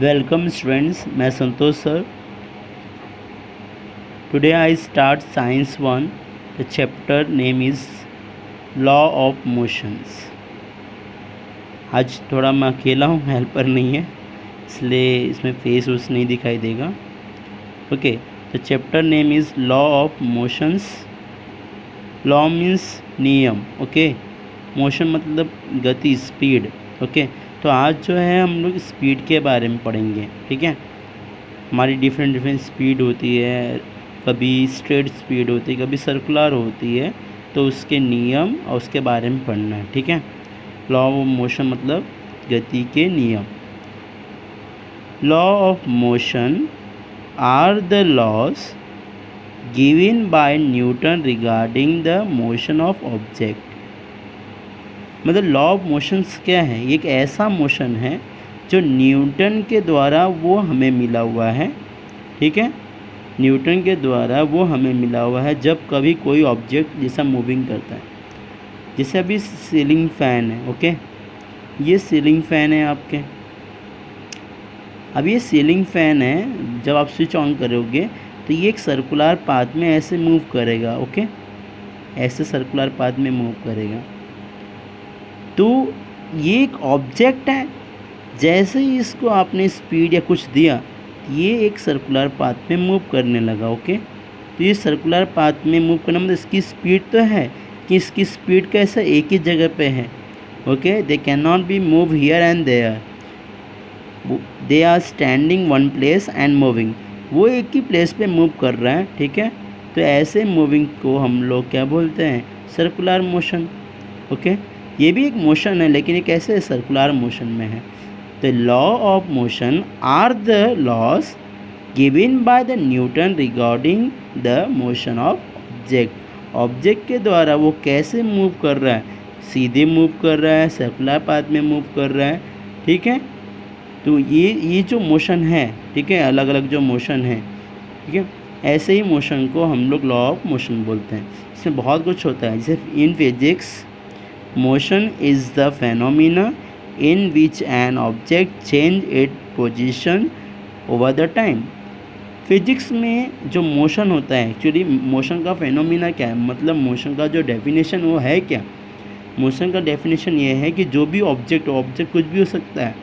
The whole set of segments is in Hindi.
वेलकम स्टूडेंट्स, मैं Santosh sir. Today I start science 1। The chapter name is law of motions. आज थोड़ा मैं अकेला हूँ, हेल्पर नहीं है, इसलिए इसमें फेस उस नहीं दिखाई देगा। Okay, the chapter name is law of motions. Law means नियम। ओके, मोशन मतलब गति, स्पीड। ओके, तो आज जो है हम लोग स्पीड के बारे में पढ़ेंगे। ठीक है, हमारी डिफरेंट स्पीड होती है, कभी स्ट्रेट स्पीड होती है, कभी सर्कुलर होती है, तो उसके नियम और उसके बारे में पढ़ना है। ठीक है, लॉ ऑफ मोशन मतलब गति के नियम। Law of motion are the laws given by Newton regarding the motion of object. मतलब लॉ ऑफ मोशंस क्या है? एक ऐसा मोशन है जो न्यूटन के द्वारा वो हमें मिला हुआ है। ठीक है, न्यूटन के द्वारा वो हमें मिला हुआ है जब कभी कोई ऑब्जेक्ट जैसा मूविंग करता है। जैसे अभी सीलिंग फ़ैन है। ओके, ये सीलिंग फ़ैन है आपके। अब ये सीलिंग फ़ैन है, जब आप स्विच ऑन करोगे तो ये एक सर्कुलर पाथ में ऐसे मूव करेगा। ओके, ऐसे सर्कुलर पाथ में मूव करेगा। तो ये एक ऑब्जेक्ट है, जैसे ही इसको आपने स्पीड या कुछ दिया, ये एक सर्कुलर पाथ में मूव करने लगा। ओके, तो ये सर्कुलर पाथ में मूव करना मतलब इसकी स्पीड तो है कि इसकी स्पीड कैसा एक ही जगह पे है। Okay, they can not be move here and there, they are standing one place and moving. वो एक ही प्लेस पे मूव कर रहा है। ठीक है, तो ऐसे मूविंग को हम लोग क्या बोलते हैं? Circular motion. ओके, ये भी एक मोशन है, लेकिन ये कैसे सर्कुलर मोशन में है। The law of motion are the laws given by the Newton regarding the motion of object. Object के द्वारा वो कैसे मूव कर रहा है, सीधे मूव कर रहा है, सर्कुलर पाथ में मूव कर रहा है। ठीक है, तो ये जो मोशन है, ठीक है, अलग अलग जो मोशन है, ठीक है, ऐसे ही मोशन को हम लोग लॉ ऑफ मोशन बोलते हैं। इसमें बहुत कुछ होता है। जैसे in physics, motion is the phenomena in which an object change its position over the time। Physics में जो मोशन होता है, एक्चुअली मोशन का फेनोमिना क्या है, मतलब मोशन का जो डेफिनेशन वो है क्या? मोशन का डेफिनेशन ये है कि जो भी ऑब्जेक्ट कुछ भी हो सकता है।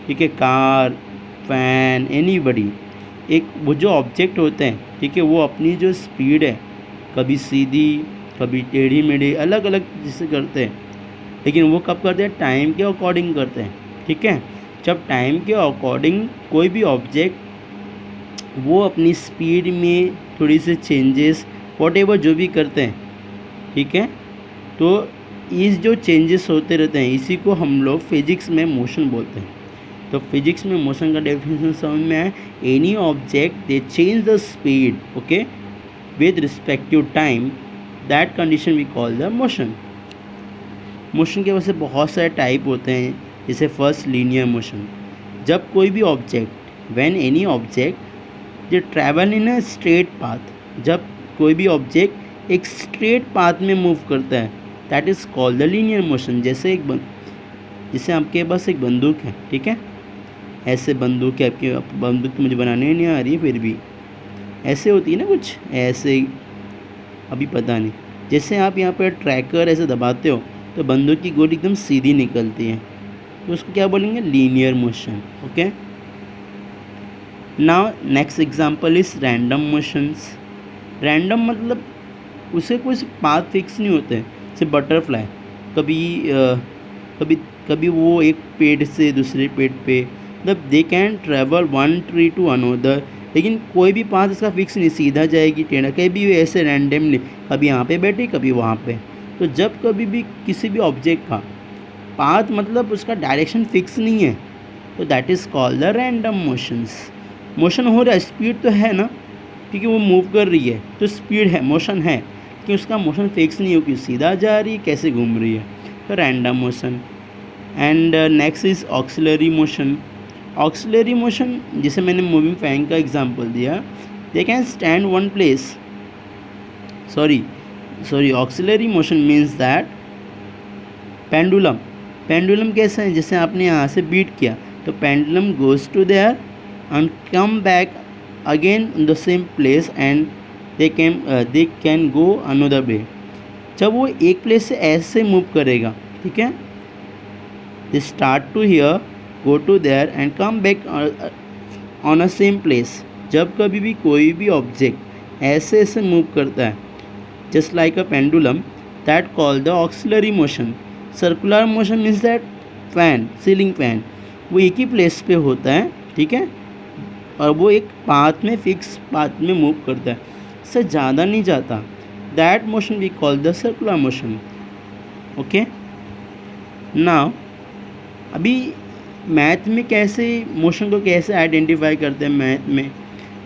ठीक है, कार, फैन, एनीबडी, एक वो जो ऑब्जेक्ट होते हैं, ठीक है, वो अपनी जो स्पीड है, कभी सीधी कभी टेढ़ी मेढ़ी, अलग अलग जिसे करते हैं, लेकिन वो कब करते हैं? टाइम के अकॉर्डिंग करते हैं। ठीक है, जब टाइम के अकॉर्डिंग कोई भी ऑब्जेक्ट वो अपनी स्पीड में थोड़ी सी चेंजेस वॉटेवर जो भी करते हैं, ठीक है, तो इस जो चेंजेस होते रहते हैं, इसी को हम लोग फिजिक्स में मोशन बोलते हैं। तो फिजिक्स में मोशन का डेफिनेशन समझ में है, any object they change the speed, okay, with respective time, that condition we call the motion. Motion के वैसे बहुत सारे टाइप होते हैं। जैसे फर्स्ट, लीनियर मोशन। जब कोई भी object, when any object they travel in a straight path, जब कोई भी ऑब्जेक्ट एक स्ट्रेट पाथ में मूव करता है, that is called the linear motion. जैसे जैसे आपके पास एक बंदूक है, ठीक है, ऐसे बंदूक है आपकी, बंदूक तो मुझे बनाने नहीं आ रही है, फिर भी ऐसे होती है ना कुछ, ऐसे अभी पता नहीं। जैसे आप यहाँ पर ट्रैकर ऐसे दबाते हो तो बंदूक की गोली एकदम सीधी निकलती है, तो उसको क्या बोलेंगे? Linear motion. Okay, now next example is random motions. Random मतलब उसे कोई पाथ फिक्स नहीं होते। जैसे बटरफ्लाई, कभी वो एक पेड़ से दूसरे पेड़ पे, मतलब they can travel one tree to another, लेकिन कोई भी पाथ इसका फिक्स नहीं, सीधा जाएगी, टेढ़ा, कहीं भी ऐसे रैंडमली, कभी यहाँ पे बैठी कभी वहाँ पे। तो जब कभी भी किसी भी ऑब्जेक्ट का पाथ मतलब उसका डायरेक्शन फिक्स नहीं है, तो that is called the random motions. Motion हो रहा है, स्पीड तो है ना, क्योंकि वो मूव कर रही है तो स्पीड है, मोशन है, कि उसका मोशन फिक्स नहीं हो कि सीधा जा रही है, कैसे घूम रही है, तो random motion. And next is auxiliary motion. Auxiliary motion, जैसे मैंने मूविंग फैन का एग्जांपल दिया, they can stand one place. Sorry auxiliary motion means that pendulum. Pendulum कैसे है? जैसे आपने यहाँ से बीट किया तो pendulum goes to there and come back again in the same place and they can go another way. जब वो एक प्लेस से ऐसे मूव करेगा, ठीक है, they start to here, go to there and come back on a same place. जब कभी भी कोई भी ऑब्जेक्ट ऐसे ऐसे मूव करता है, just like a pendulum, that call the auxiliary motion. Circular motion means that fan, ceiling fan, वो एक ही प्लेस पे होता है, ठीक है, और वो एक पाथ में, फिक्स पाथ में मूव करता है, इससे ज़्यादा नहीं जाता। That motion we call the circular motion. Okay, now अभी मैथ में कैसे मोशन को कैसे आइडेंटिफाई करते हैं? मैथ में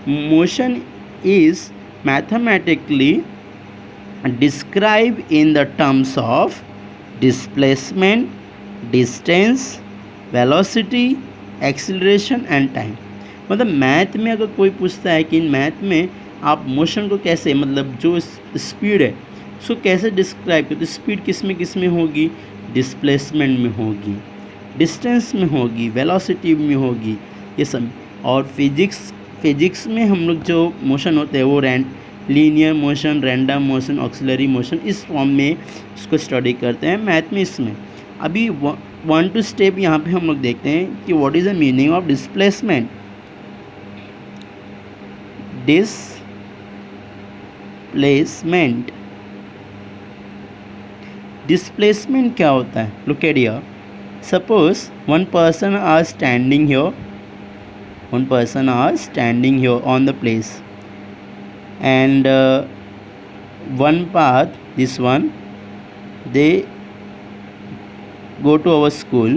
motion is mathematically describe in the terms of displacement, distance, velocity, acceleration and time. मतलब मैथ में अगर कोई पूछता है कि मैथ में आप मोशन को कैसे, मतलब जो स्पीड है उसको कैसे डिस्क्राइब करते, स्पीड किस में होगी? डिस्प्लेसमेंट में होगी, डिस्टेंस में होगी, वेलोसिटी में होगी, ये सब। और फिजिक्स में हम लोग जो मोशन होते हैं वो linear motion, random motion, auxiliary motion, इस फॉर्म में उसको स्टडी करते हैं मैथ में। इसमें अभी 1 2 स्टेप यहाँ पे हम लोग देखते हैं कि what is the meaning of displacement. Displacement क्या होता है? Look at here, suppose one person are standing here on the place, and one path, this one, they go to our school.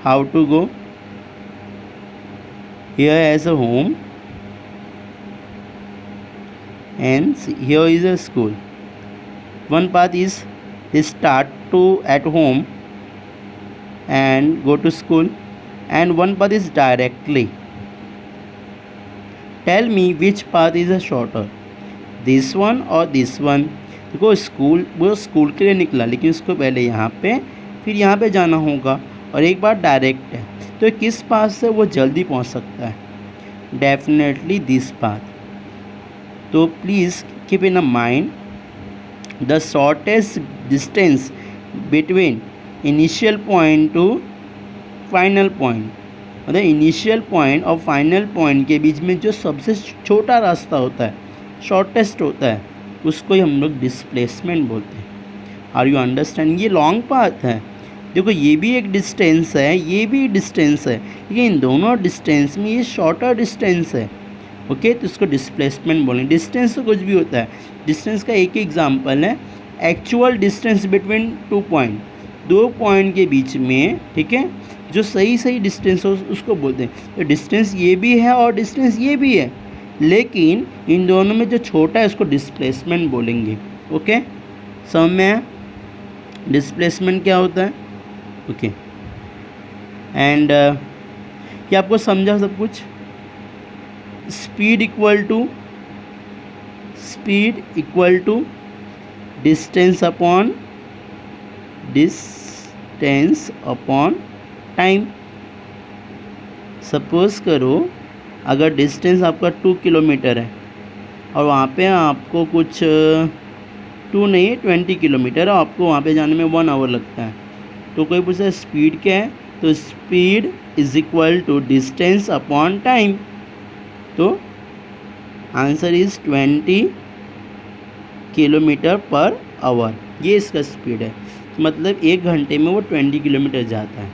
How to go? Here as a home, and here is a school. One path is they start to at home and go to school, and one path is directly. Tell me which path is a shorter, this one or this one? देखो वो स्कूल के लिए निकला, लेकिन उसको पहले यहाँ पे फिर यहाँ पे जाना होगा, और एक बार डायरेक्ट है, तो किस पाथ से वो जल्दी पहुँच सकता है? Definitely this path. तो please keep in a mind the shortest distance between initial point to final point, मतलब इनिशियल पॉइंट और फाइनल पॉइंट के बीच में जो सबसे छोटा रास्ता होता है, शॉर्टेस्ट होता है, उसको ही हम लोग डिस्प्लेसमेंट बोलते हैं। Are you understand? ये लॉन्ग पाथ है, देखो ये भी एक डिस्टेंस है, ये भी डिस्टेंस है, लेकिन इन दोनों डिस्टेंस में ये शॉर्टर डिस्टेंस है। ओके, तो इसको डिस्प्लेसमेंट बोलेंगे। डिस्टेंस तो कुछ भी होता है, डिस्टेंस का एक एग्जांपल है actual distance between 2 point, 2 point के बीच में, ठीक है, जो सही डिस्टेंस हो उसको बोलते हैं। तो डिस्टेंस ये भी है और डिस्टेंस ये भी है, लेकिन इन दोनों में जो छोटा है उसको डिस्प्लेसमेंट बोलेंगे। ओके, समझ में डिस्प्लेसमेंट क्या होता है? ओके, एंड क्या आपको समझा सब कुछ? Speed equal to distance upon time. Suppose करो अगर डिस्टेंस आपका 2 किलोमीटर है और वहाँ पे आपको कुछ 2 नहीं 20 किलोमीटर है, आपको वहाँ पे जाने में 1 आवर लगता है, तो कोई पूछता है स्पीड क्या है? तो speed is equal to distance upon time. तो answer is 20 kilometre per hour, ये इसका स्पीड है, मतलब 1 घंटे में वो 20 किलोमीटर जाता है।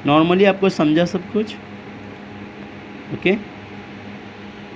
नॉर्मली आपको समझा सब कुछ? ओके।